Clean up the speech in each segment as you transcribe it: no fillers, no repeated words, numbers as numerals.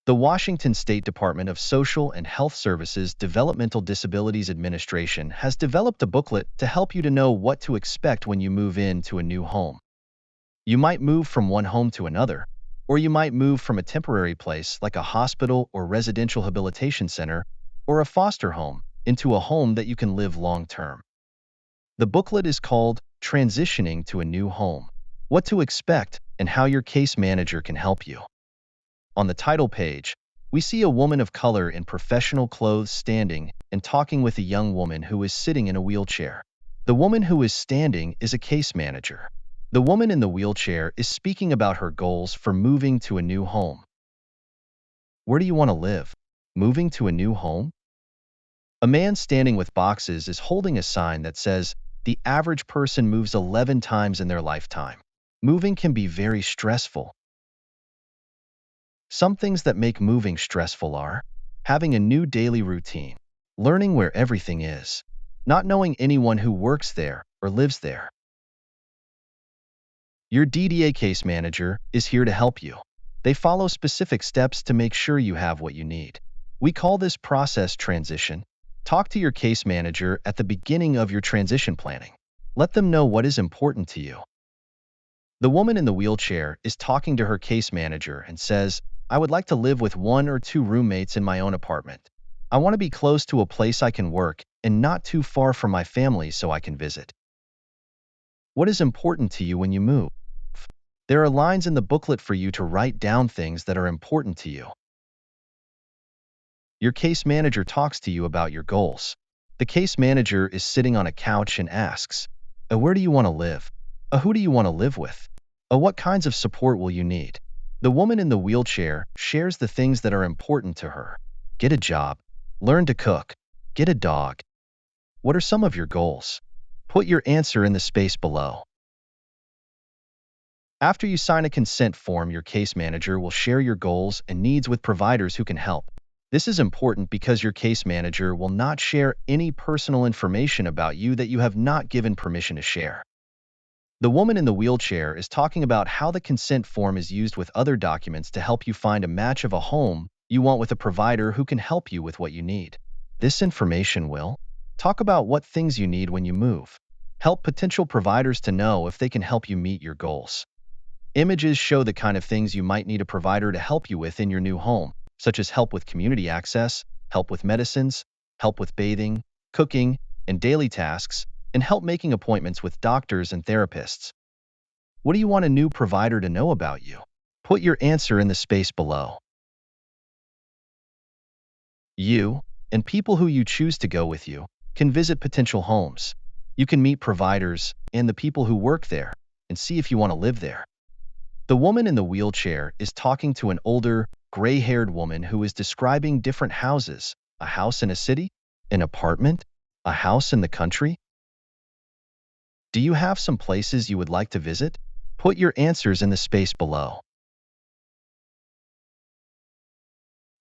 The Washington State Department of Social and Health Services Developmental Disabilities Administration has developed a booklet to help you to know what to expect when you move into a new home. You might move from one home to another, or you might move from a temporary place like a hospital or residential habilitation center, or a foster home, into a home that you can live long-term. The booklet is called Transitioning to a New Home: What to Expect and How Your Case Manager Can Help You. On the title page, we see a woman of color in professional clothes standing and talking with a young woman who is sitting in a wheelchair. The woman who is standing is a case manager. The woman in the wheelchair is speaking about her goals for moving to a new home. Where do you want to live? Moving to a new home? A man standing with boxes is holding a sign that says, "The average person moves 11 times in their lifetime." Moving can be very stressful. Some things that make moving stressful are having a new daily routine, learning where everything is, not knowing anyone who works there or lives there. Your DDA case manager is here to help you. They follow specific steps to make sure you have what you need. We call this process transition. Talk to your case manager at the beginning of your transition planning. Let them know what is important to you. The woman in the wheelchair is talking to her case manager and says, "I would like to live with 1 or 2 roommates in my own apartment. I want to be close to a place I can work and not too far from my family so I can visit." What is important to you when you move? There are lines in the booklet for you to write down things that are important to you. Your case manager talks to you about your goals. The case manager is sitting on a couch and asks, "Where do you want to live? Who do you want to live with? What kinds of support will you need?" The woman in the wheelchair shares the things that are important to her. Get a job, learn to cook, get a dog. What are some of your goals? Put your answer in the space below. After you sign a consent form, your case manager will share your goals and needs with providers who can help. This is important because your case manager will not share any personal information about you that you have not given permission to share. The woman in the wheelchair is talking about how the consent form is used with other documents to help you find a match of a home you want with a provider who can help you with what you need. This information will talk about what things you need when you move, help potential providers to know if they can help you meet your goals. Images show the kind of things you might need a provider to help you with in your new home, such as help with community access, help with medicines, help with bathing, cooking, and daily tasks, and help making appointments with doctors and therapists. What do you want a new provider to know about you? Put your answer in the space below. You, and people who you choose to go with you, can visit potential homes. You can meet providers and the people who work there and see if you want to live there. The woman in the wheelchair is talking to an older, gray-haired woman who is describing different houses: a house in a city, an apartment, a house in the country. Do you have some places you would like to visit? Put your answers in the space below.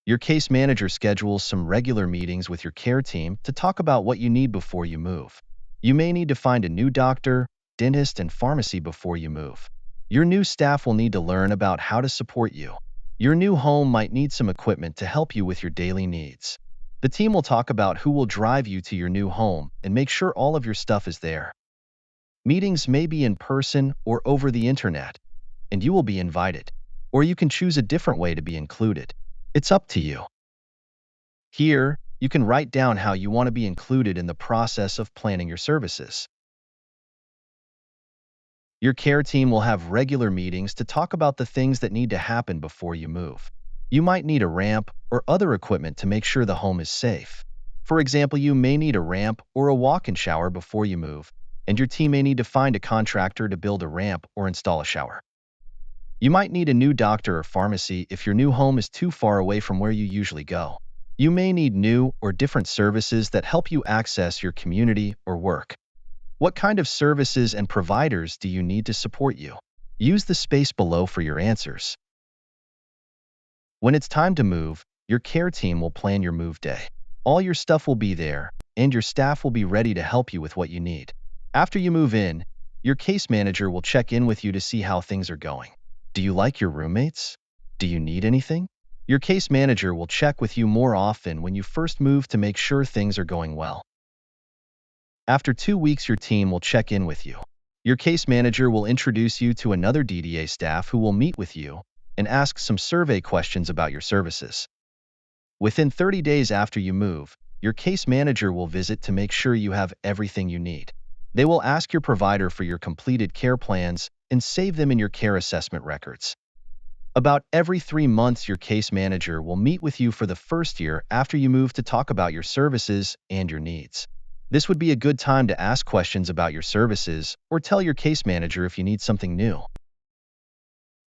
Your case manager schedules some regular meetings with your care team to talk about what you need before you move. You may need to find a new doctor, dentist, and pharmacy before you move. Your new staff will need to learn about how to support you. Your new home might need some equipment to help you with your daily needs. The team will talk about who will drive you to your new home and make sure all of your stuff is there. Meetings may be in person or over the internet, and you will be invited, or you can choose a different way to be included. It's up to you. Here, you can write down how you want to be included in the process of planning your services. Your care team will have regular meetings to talk about the things that need to happen before you move. You might need a ramp or other equipment to make sure the home is safe. For example, you may need a ramp or a walk-in shower before you move, and your team may need to find a contractor to build a ramp or install a shower. You might need a new doctor or pharmacy if your new home is too far away from where you usually go. You may need new or different services that help you access your community or work. What kind of services and providers do you need to support you? Use the space below for your answers. When it's time to move, your care team will plan your move day. All your stuff will be there, and your staff will be ready to help you with what you need. After you move in, your case manager will check in with you to see how things are going. Do you like your roommates? Do you need anything? Your case manager will check with you more often when you first move to make sure things are going well. After 2 weeks, your team will check in with you. Your case manager will introduce you to another DDA staff who will meet with you and ask some survey questions about your services. Within 30 days after you move, your case manager will visit to make sure you have everything you need. They will ask your provider for your completed care plans and save them in your care assessment records. About every 3 months, your case manager will meet with you for the first year after you move to talk about your services and your needs. This would be a good time to ask questions about your services or tell your case manager if you need something new.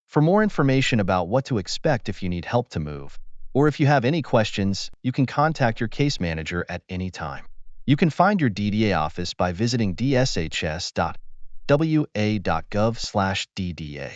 For more information about what to expect if you need help to move, or if you have any questions, you can contact your case manager at any time. You can find your DDA office by visiting dshs.wa.gov/DDA.